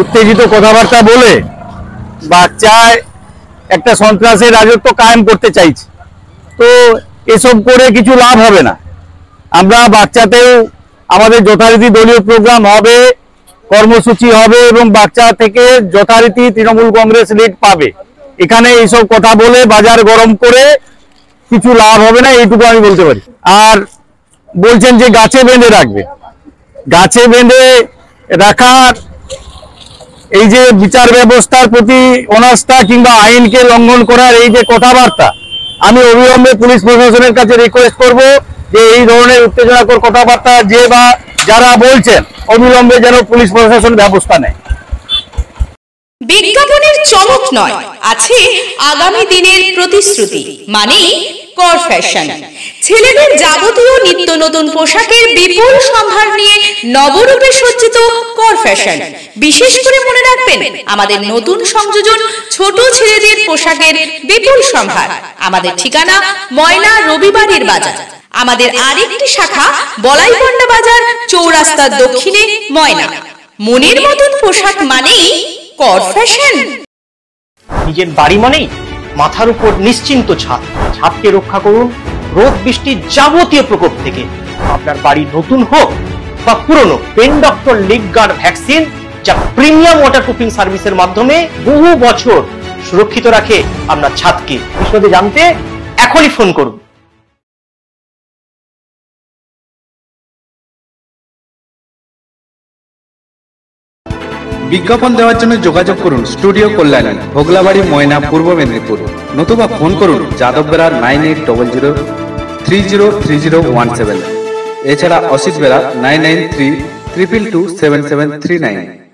উত্তেজিত কথাবার্তা বলে বাচ্চায় একটা সন্ত্রাসের রাজত্ব কায়েম করতে চাইছে। তো এসব করে কিছু লাভ হবে না। আমরা বাচ্চাতেও আমাদের যথারীতি দলীয় প্রোগ্রাম হবে, কর্মসূচি হবে এবং বাচ্চা থেকে যথারীতি তৃণমূল কংগ্রেস লিড পাবে। এখানে এইসব কথা বলে বাজার গরম করে কিছু লাভ হবে না, এইটুকু আমি বলতে পারি। আর বলছেন যে গাছে বেঁধে রাখবে, গাছে বেঁধে রাখার এই যে বিচার ব্যবস্থার প্রতি অনাস্থা কিংবা আইনকে লঙ্ঘন করার এই যে কথাবার্তা, আমি অবিলম্বে পুলিশ প্রশাসনের কাছে রিকোয়েস্ট করব যে এই ধরনের উত্তেজনাকর কথাবার্তা যে বা যারা বলছেন অবিলম্বে যেন পুলিশ প্রশাসন ব্যবস্থা নেয়। বিজ্ঞাপনের চমক নয়, আছে আগামী দিনের প্রতিশ্রুতি, মানে কর ফ্যাশন। ছেলেদের যাবতীয় নিত্য নতুন পোশাকের বিপুল সম্ভার নিয়ে নবরূপে সজ্জিত কর ফ্যাশন। বিশেষ করে মনে রাখবেন, আমাদের নতুন সংযোজন ছোট ছেলেদের পোশাকের বিপুল সম্ভার। আমাদের ঠিকানা ময়না রবিবারের বাজার। আমাদের আরেকটি শাখা বলাইপন্ডা বাজার, চৌরাস্তার দক্ষিণে ময়না। মনের মতন পোশাক মানেই কর ফ্যাশন। নিজের বাড়ি মানেই মাথার উপর নিশ্চিন্ত ছাদ। ছাদকে রক্ষা করুন রোদ বৃষ্টির যাবতীয় প্রকোপ থেকে। আপনার বাড়ি নতুন হোক বা পুরনো, pen doctor leak guard vaccine, যা প্রিমিয়াম ওয়াটারপ্রুফিং সার্ভিসের মাধ্যমে বহু বছর সুরক্ষিত রাখে আপনার ছাদকে। বিশদে জানতে এখনই ফোন করুন। বিজ্ঞাপন দেওয়ার জন্য যোগাযোগ করুন স্টুডিও কল্যাণী, ভোগলাবাড়ি, ময়না, পূর্ব মেদিনীপুর। নতুবা ফোন করুন যাদব বেরা 9800303017। এছাড়া অসিত বেরা 9932227739।